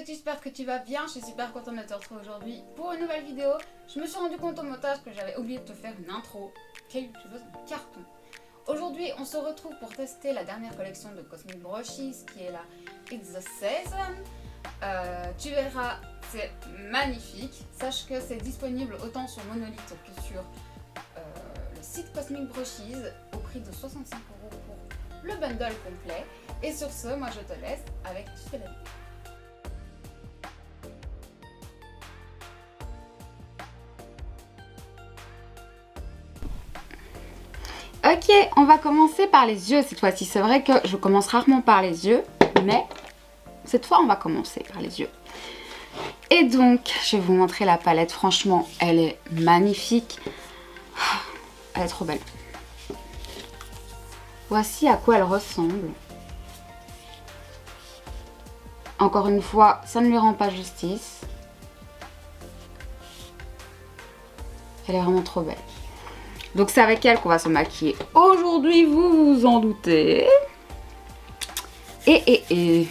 j'espère que tu vas bien, je suis super contente de te retrouver aujourd'hui pour une nouvelle vidéo. Je me suis rendu compte au montage que j'avais oublié de te faire une intro. Quelle youtubeuse en carton. Aujourd'hui, on se retrouve pour tester la dernière collection de Cosmic Brushes qui est la It's the Season. Tu verras, c'est magnifique. Sache que c'est disponible autant sur Monolith que sur le site Cosmic Brushes au prix de 65 € pour le bundle complet. Et sur ce, moi je te laisse avec la suite de la vidéo. Ok, on va commencer par les yeux cette fois-ci. C'est vrai que je commence rarement par les yeux, mais cette fois on va commencer par les yeux. Et donc, je vais vous montrer la palette. Franchement, elle est magnifique. Elle est trop belle. Voici à quoi elle ressemble. Encore une fois, ça ne lui rend pas justice. Elle est vraiment trop belle. Donc c'est avec elle qu'on va se maquiller aujourd'hui, vous vous en doutez. Et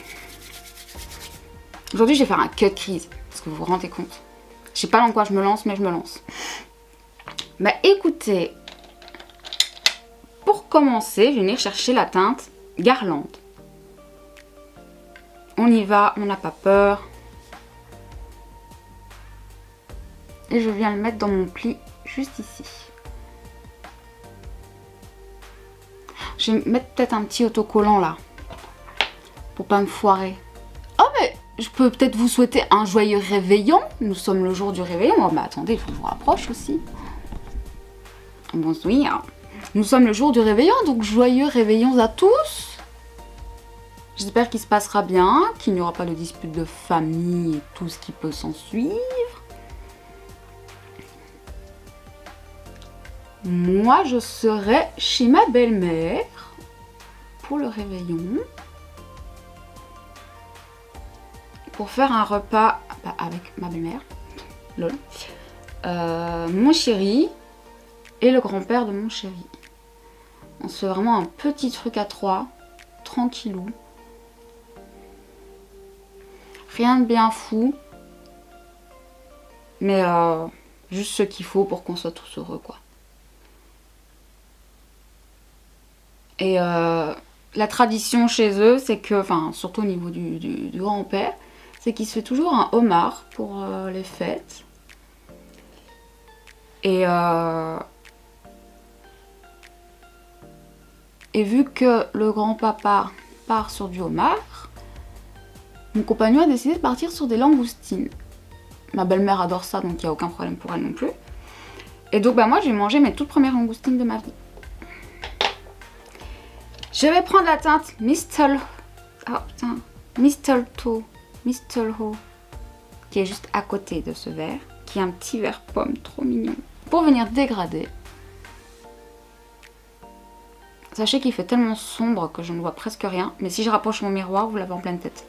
aujourd'hui je vais faire un cut crease. Est-ce que vous vous rendez compte? Je sais pas dans quoi je me lance, mais je me lance. Bah écoutez, pour commencer, je vais venir chercher la teinte Garland. On y va, on n'a pas peur. Et je viens le mettre dans mon pli juste ici. Je vais mettre peut-être un petit autocollant là. Pour pas me foirer. Oh mais je peux peut-être vous souhaiter un joyeux réveillon. Nous sommes le jour du réveillon. Oh mais attendez, il faut que je vous rapproche aussi. Bonsoir. Nous sommes le jour du réveillon, donc joyeux réveillons à tous. J'espère qu'il se passera bien, qu'il n'y aura pas de dispute de famille et tout ce qui peut s'en suivre. Moi, je serai chez ma belle-mère pour le réveillon. Pour faire un repas avec ma belle-mère. Lol. Mon chéri et le grand-père de mon chéri. On se fait vraiment un petit truc à trois. Tranquillou. Rien de bien fou. Mais juste ce qu'il faut pour qu'on soit tous heureux, quoi. Et la tradition chez eux, c'est que, enfin, surtout au niveau du grand-père, c'est qu'il se fait toujours un homard pour les fêtes. Et vu que le grand-papa part sur du homard, mon compagnon a décidé de partir sur des langoustines. Ma belle-mère adore ça, donc il n'y a aucun problème pour elle non plus. Et donc, bah, moi, j'ai mangé mes toutes premières langoustines de ma vie. Je vais prendre la teinte Mistletoe, qui est juste à côté de ce vert, qui est un petit vert pomme trop mignon, pour venir dégrader. Sachez qu'il fait tellement sombre que je ne vois presque rien, mais si je rapproche mon miroir, vous l'avez en pleine tête.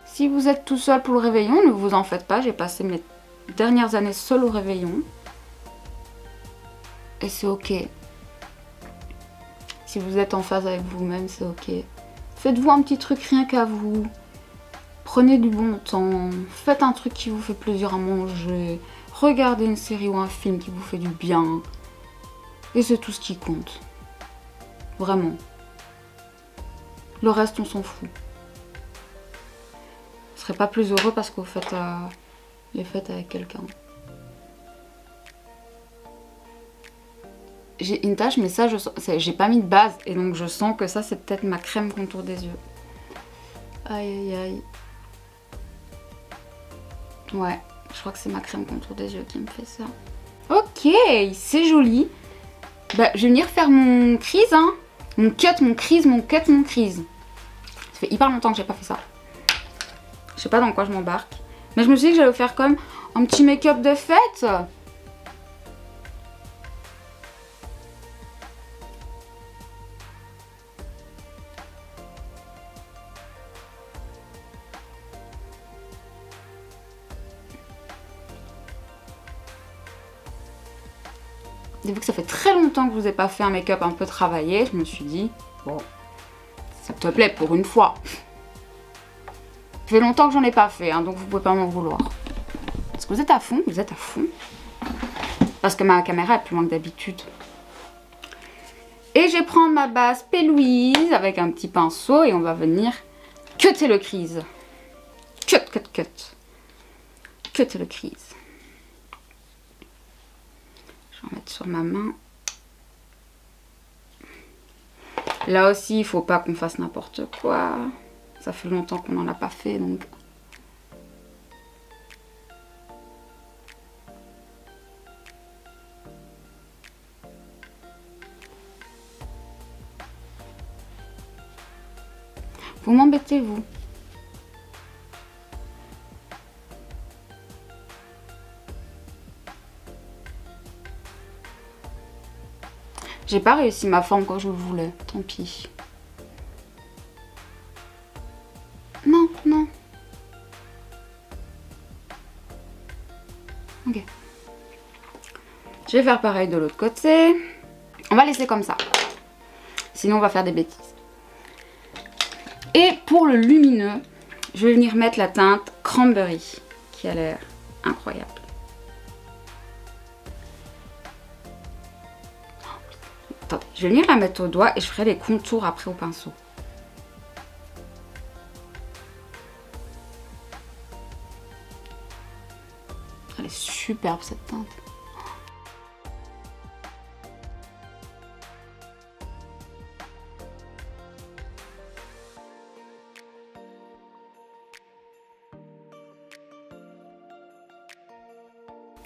Si vous êtes tout seul pour le réveillon, ne vous en faites pas, j'ai passé mes dernières années seule au réveillon. Et c'est ok. Si vous êtes en phase avec vous-même, c'est ok. Faites-vous un petit truc rien qu'à vous. Prenez du bon temps. Faites un truc qui vous fait plaisir à manger. Regardez une série ou un film qui vous fait du bien. Et c'est tout ce qui compte. Vraiment. Le reste, on s'en fout. Vous ne serez pas plus heureux parce que vous faites les fêtes avec quelqu'un. J'ai une tache, mais ça, j'ai pas mis de base. Et donc, je sens que ça, c'est peut-être ma crème contour des yeux. Aïe, aïe, aïe. Ouais, je crois que c'est ma crème contour des yeux qui me fait ça. Ok, c'est joli. Bah, je vais venir faire mon crease, hein. Mon cut, mon crease, mon cut, mon crease. Ça fait hyper longtemps que j'ai pas fait ça. Je sais pas dans quoi je m'embarque. Mais je me suis dit que j'allais faire comme un petit make-up de fête. Vu que ça fait très longtemps que je vous ai pas fait un make-up un peu travaillé, je me suis dit, bon, ça te plaît pour une fois. fait longtemps que j'en ai pas fait, hein, donc vous pouvez pas m'en vouloir. Est-ce que vous êtes à fond? Vous êtes à fond? Parce que ma caméra est plus loin que d'habitude. Et je vais prendre ma base P-Louise avec un petit pinceau et on va venir cutter le crease. Cut, cut, cut. Cutter le crease. Je vais en mettre sur ma main. Là aussi, il faut pas qu'on fasse n'importe quoi. Ça fait longtemps qu'on n'en a pas fait, donc... Vous m'embêtez, vous. J'ai pas réussi ma forme comme je le voulais. Tant pis. Non, non. Ok. Je vais faire pareil de l'autre côté. On va laisser comme ça. Sinon, on va faire des bêtises. Et pour le lumineux, je vais venir mettre la teinte Cranberry, qui a l'air incroyable. Attendez, je vais venir la mettre au doigt et je ferai les contours après au pinceau. Elle est superbe cette teinte.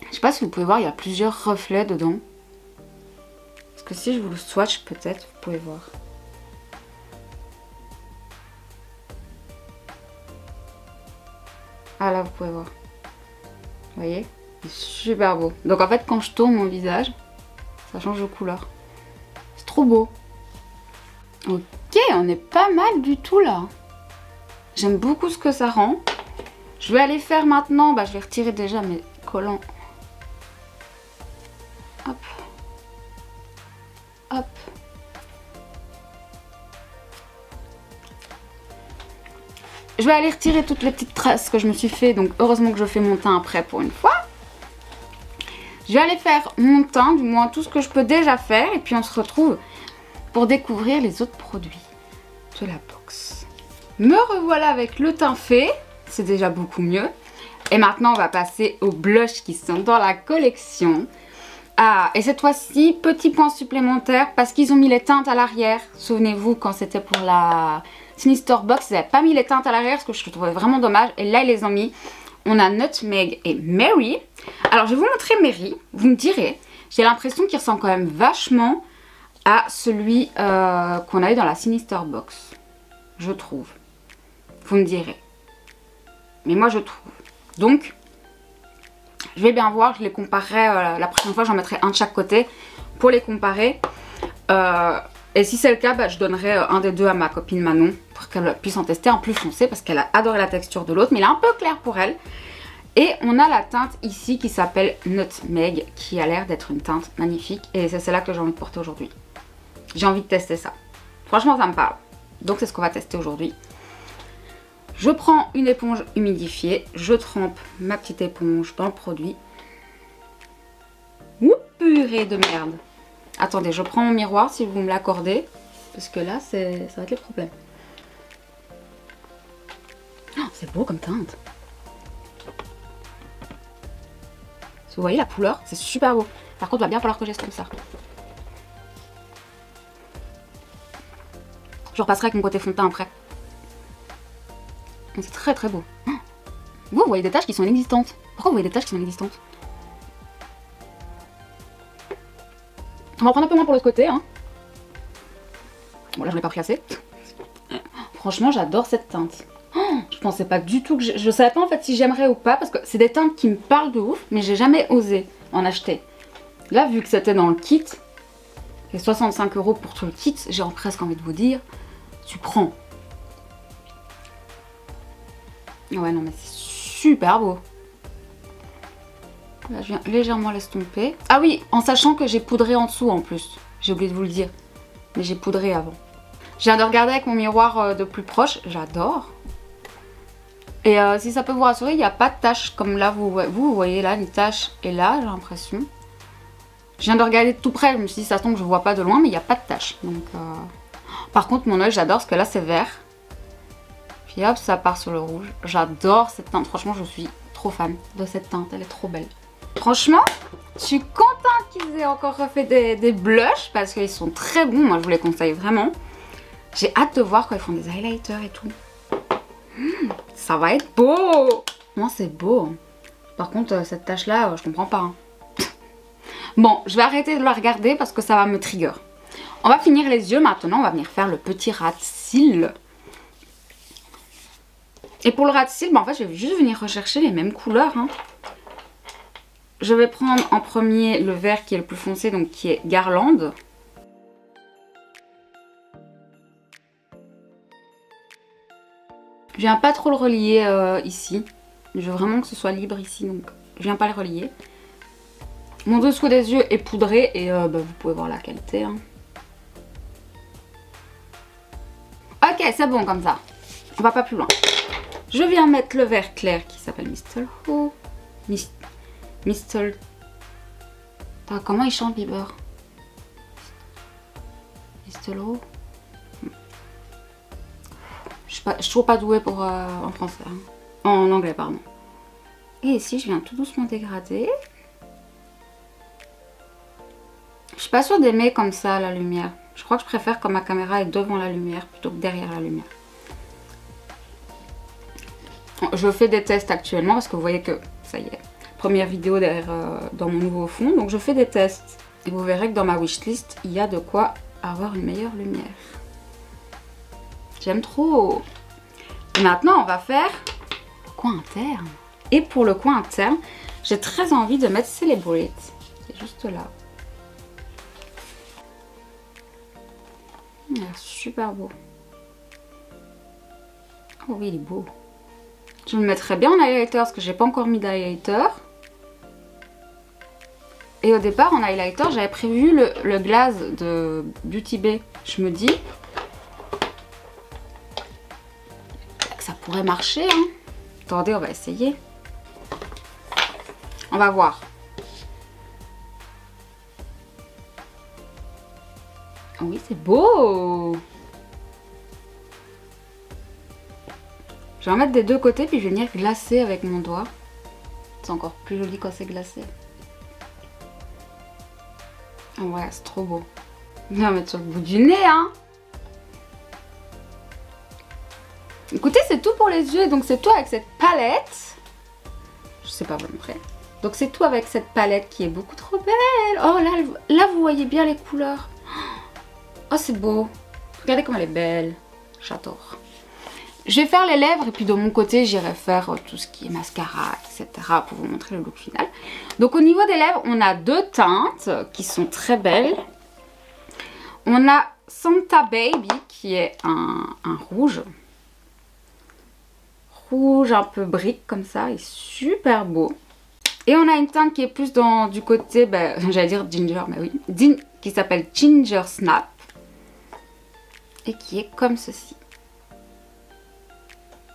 Je sais pas si vous pouvez voir, il y a plusieurs reflets dedans. Parce que si je vous le swatch, peut-être, vous pouvez voir. Ah là, vous pouvez voir. Vous voyez? C'est super beau. Donc en fait, quand je tourne mon visage, ça change de couleur. C'est trop beau. Ok, on est pas mal du tout là. J'aime beaucoup ce que ça rend. Je vais aller faire maintenant, je vais retirer déjà mes collants. Hop. Hop. Je vais aller retirer toutes les petites traces que je me suis fait. Donc heureusement que je fais mon teint après pour une fois. Je vais aller faire mon teint, du moins tout ce que je peux déjà faire. Et puis on se retrouve pour découvrir les autres produits de la box. Me revoilà avec le teint fait. C'est déjà beaucoup mieux. Et maintenant on va passer aux blushs qui sont dans la collection. Ah, et cette fois-ci, petit point supplémentaire parce qu'ils ont mis les teintes à l'arrière. Souvenez-vous, quand c'était pour la Sinister Box, ils n'avaient pas mis les teintes à l'arrière, ce que je trouvais vraiment dommage. Et là, ils les ont mis. On a Nutmeg et Mary. Alors, je vais vous montrer Mary. Vous me direz, j'ai l'impression qu'il ressemble quand même vachement à celui qu'on a eu dans la Sinister Box. Je trouve. Vous me direz. Mais moi, je trouve. Donc... je vais bien voir, je les comparerai la prochaine fois, j'en mettrai un de chaque côté pour les comparer. Et si c'est le cas, je donnerai un des deux à ma copine Manon pour qu'elle puisse en tester un plus foncé parce qu'elle a adoré la texture de l'autre, mais il est un peu clair pour elle. Et on a la teinte ici qui s'appelle Nutmeg, qui a l'air d'être une teinte magnifique et c'est celle-là que j'ai envie de porter aujourd'hui. J'ai envie de tester ça. Franchement, ça me parle. Donc c'est ce qu'on va tester aujourd'hui. Je prends une éponge humidifiée, je trempe ma petite éponge dans le produit. Ouh, purée de merde. Attendez, je prends mon miroir si vous me l'accordez, parce que là, ça va être le problème. Oh, c'est beau comme teinte. Vous voyez la couleur? C'est super beau. Par contre, il va bien falloir que j'estompe ça. Je repasserai avec mon côté fond de teint après. C'est très très beau. Vous voyez des taches qui sont inexistantes. Pourquoi vous voyez des taches qui sont inexistantes? On va en prendre un peu moins pour l'autre côté. Hein. Bon là je l'ai pas pris assez. Franchement j'adore cette teinte. Je pensais pas du tout que... Je savais pas en fait si j'aimerais ou pas. Parce que c'est des teintes qui me parlent de ouf. Mais j'ai jamais osé en acheter. Là vu que c'était dans le kit. Et 65 € pour tout le kit. J'ai presque envie de vous dire. Tu prends. Ouais non mais c'est super beau. Là je viens légèrement l'estomper. Ah oui, en sachant que j'ai poudré en dessous en plus. J'ai oublié de vous le dire. Mais j'ai poudré avant. Je viens de regarder avec mon miroir de plus proche. J'adore. Et si ça peut vous rassurer, il n'y a pas de taches comme là, vous voyez là une tache et là j'ai l'impression. Je viens de regarder de tout près, je me suis dit ça tombe je vois pas de loin mais il n'y a pas de taches. Donc, par contre mon œil j'adore parce que là c'est vert. Puis hop ça part sur le rouge. J'adore cette teinte, franchement je suis trop fan de cette teinte, elle est trop belle. Franchement, je suis contente qu'ils aient encore refait des blushs parce qu'ils sont très bons, moi je vous les conseille vraiment. J'ai hâte de voir quand ils font des highlighters et tout. Ça va être beau. Non, c'est beau. Par contre, cette tache là, je comprends pas. Hein. Bon, je vais arrêter de la regarder parce que ça va me trigger. On va finir les yeux maintenant, on va venir faire le petit ras de cils. Et pour le ras de cils, en fait, je vais juste venir rechercher les mêmes couleurs. Hein. Je vais prendre en premier le vert qui est le plus foncé, donc qui est Garland. Je viens pas trop le relier ici. Je veux vraiment que ce soit libre ici, donc je viens pas le relier. Mon dessous des yeux est poudré et vous pouvez voir la qualité. Hein. Ok, c'est bon comme ça. On va pas plus loin. Je viens mettre le vert clair qui s'appelle Mistle Who. Mistle... Comment il chante Bieber? Mistle Who. Je suis toujours pas douée pour en français. Hein. En anglais, pardon. Et ici, je viens tout doucement dégrader. Je suis pas sûre d'aimer comme ça la lumière. Je crois que je préfère quand ma caméra est devant la lumière plutôt que derrière la lumière. Je fais des tests actuellement parce que vous voyez que ça y est. Première vidéo derrière, dans mon nouveau fond. Donc je fais des tests. Et vous verrez que dans ma wishlist, il y a de quoi avoir une meilleure lumière. J'aime trop. Et maintenant, on va faire le coin interne. Et pour le coin interne, j'ai très envie de mettre Celebrate. C'est juste là. Il a l'air super beau. Oh oui, il est beau. Je le mettrai bien en highlighter parce que j'ai pas encore mis d'highlighter. Et au départ, en highlighter, j'avais prévu le glaze de Beauty Bay. Je me dis... ça pourrait marcher, hein. Attendez, on va essayer. On va voir. Oh oui, c'est beau. Je vais en mettre des deux côtés, puis je vais venir glacer avec mon doigt. C'est encore plus joli quand c'est glacé. Oh ouais, c'est trop beau. Je vais en mettre sur le bout du nez, hein. Écoutez, c'est tout pour les yeux, donc c'est tout avec cette palette. Je sais pas vous montrer. Donc c'est tout avec cette palette qui est beaucoup trop belle. Oh là vous voyez bien les couleurs. Oh c'est beau. Regardez comme elle est belle. J'adore. Je vais faire les lèvres et puis de mon côté j'irai faire tout ce qui est mascara, etc. pour vous montrer le look final. Donc au niveau des lèvres, on a deux teintes qui sont très belles. On a Santa Baby qui est un rouge. Rouge un peu brique comme ça, il est super beau. Et on a une teinte qui est plus du côté, j'allais dire ginger, mais oui, qui s'appelle Ginger Snap. Et qui est comme ceci.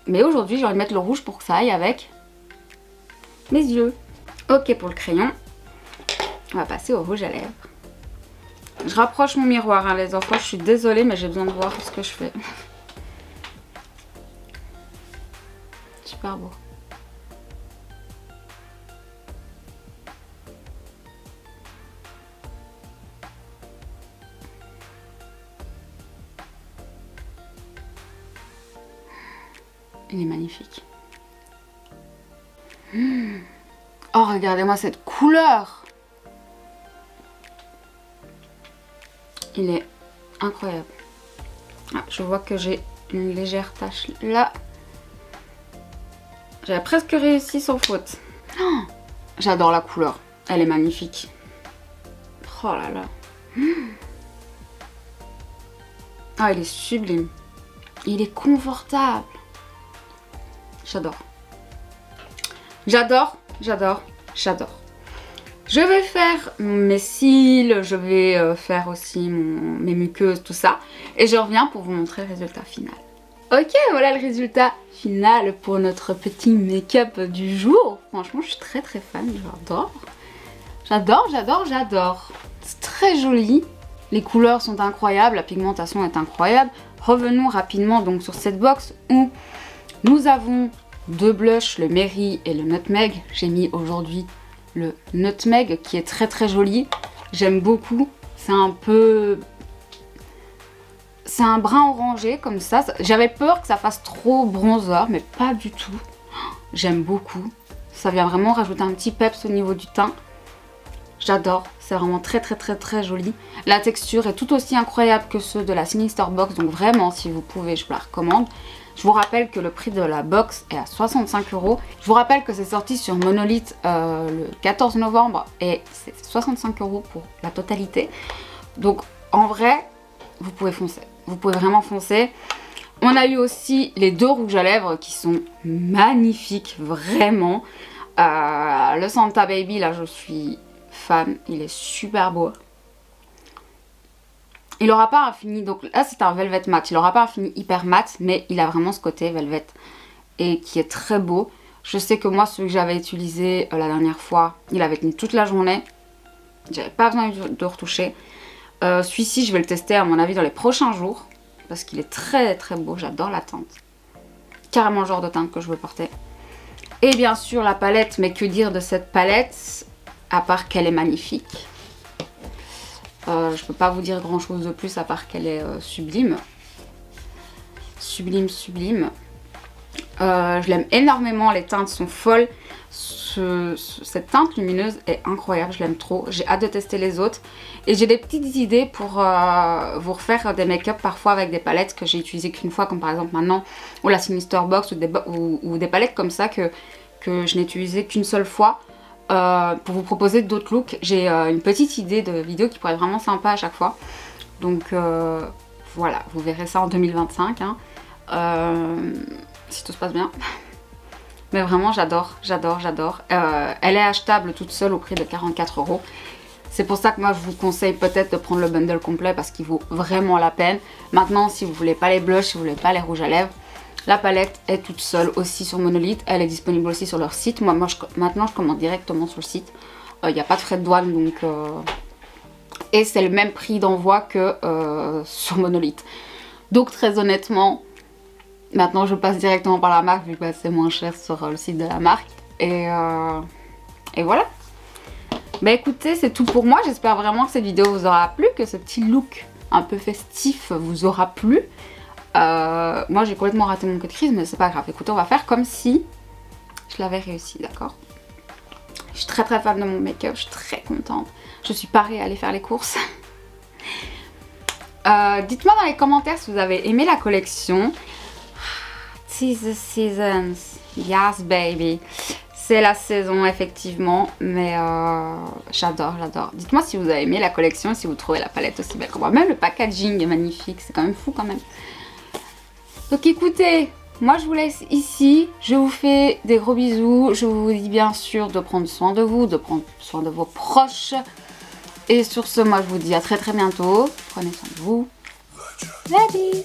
Mais aujourd'hui, j'ai envie de mettre le rouge pour que ça aille avec mes yeux. Ok pour le crayon. On va passer au rouge à lèvres. Je rapproche mon miroir, hein, les enfants. Je suis désolée, mais j'ai besoin de voir ce que je fais. Super beau. Il est magnifique. Oh, regardez-moi cette couleur. Il est incroyable. Ah, je vois que j'ai une légère tache là. J'avais presque réussi sans faute. Oh, j'adore la couleur. Elle est magnifique. Oh là là. Ah, il est sublime. Il est confortable. J'adore. J'adore, j'adore, j'adore. Je vais faire mes cils, je vais faire aussi mes muqueuses, tout ça. Et je reviens pour vous montrer le résultat final. Ok, voilà le résultat final pour notre petit make-up du jour. Franchement, je suis très fan, j'adore. J'adore. C'est très joli. Les couleurs sont incroyables, la pigmentation est incroyable. Revenons rapidement donc sur cette box où nous avons deux blushs, le Mary et le Nutmeg. J'ai mis aujourd'hui le Nutmeg qui est très joli. J'aime beaucoup. C'est un peu... C'est un brun orangé comme ça. J'avais peur que ça fasse trop bronzer, mais pas du tout. J'aime beaucoup. Ça vient vraiment rajouter un petit peps au niveau du teint. J'adore. C'est vraiment très joli. La texture est tout aussi incroyable que ceux de la Sinister Box. Donc vraiment, si vous pouvez, je vous la recommande. Je vous rappelle que le prix de la box est à 65 €. Je vous rappelle que c'est sorti sur Monolith le 14 novembre. Et c'est 65 € pour la totalité. Donc en vrai, vous pouvez foncer. Vous pouvez vraiment foncer. On a eu aussi les deux rouges à lèvres qui sont magnifiques, vraiment. Le Santa Baby, là, je suis fan. Il est super beau. Il n'aura pas un fini, donc là, c'est un velvet mat. Il n'aura pas un fini hyper mat, mais il a vraiment ce côté velvet et qui est très beau. Je sais que moi, celui que j'avais utilisé la dernière fois, il avait tenu toute la journée. J'avais pas besoin de retoucher. Celui-ci, je vais le tester à mon avis dans les prochains jours parce qu'il est très beau, j'adore la teinte. Carrément le genre de teinte que je veux porter. Et bien sûr la palette, mais que dire de cette palette à part qu'elle est magnifique. Je peux pas vous dire grand chose de plus à part qu'elle est sublime. Sublime. Je l'aime énormément, les teintes sont folles. Cette teinte lumineuse est incroyable, je l'aime trop. J'ai hâte de tester les autres. Et j'ai des petites idées pour vous refaire des make-up parfois avec des palettes que j'ai utilisées qu'une fois, comme par exemple maintenant, ou la Sinister Box, ou des palettes comme ça que je n'ai utilisées qu'une seule fois. Pour vous proposer d'autres looks. J'ai une petite idée de vidéo qui pourrait être vraiment sympa à chaque fois. Donc voilà, vous verrez ça en 2025. Hein. Si tout se passe bien. Mais vraiment j'adore. Elle est achetable toute seule au prix de 44 €. C'est pour ça que moi je vous conseille peut-être de prendre le bundle complet parce qu'il vaut vraiment la peine. Maintenant si vous voulez pas les blushs, si vous voulez pas les rouges à lèvres, la palette est toute seule aussi sur Monolith. Elle est disponible aussi sur leur site. Maintenant je commande directement sur le site. Il n'y a pas de frais de douane donc... Et c'est le même prix d'envoi que sur Monolith. Donc très honnêtement... Maintenant je passe directement par la marque vu que c'est moins cher sur le site de la marque. Et voilà. Bah écoutez, c'est tout pour moi. J'espère vraiment que cette vidéo vous aura plu, que ce petit look un peu festif vous aura plu. Moi j'ai complètement raté mon code crise mais c'est pas grave. Écoutez, on va faire comme si je l'avais réussi, d'accord? Je suis très fan de mon make-up, je suis très contente. Je suis parée à aller faire les courses. Dites-moi dans les commentaires si vous avez aimé la collection. Tis the seasons. Yes baby. C'est la saison effectivement, mais j'adore. Dites-moi si vous avez aimé la collection, si vous trouvez la palette aussi belle que moi. Même le packaging est magnifique, c'est quand même fou quand même. Donc écoutez, moi je vous laisse ici, je vous fais des gros bisous. Je vous dis bien sûr de prendre soin de vous, de prendre soin de vos proches. Et sur ce, moi je vous dis à très bientôt. Prenez soin de vous. La bise.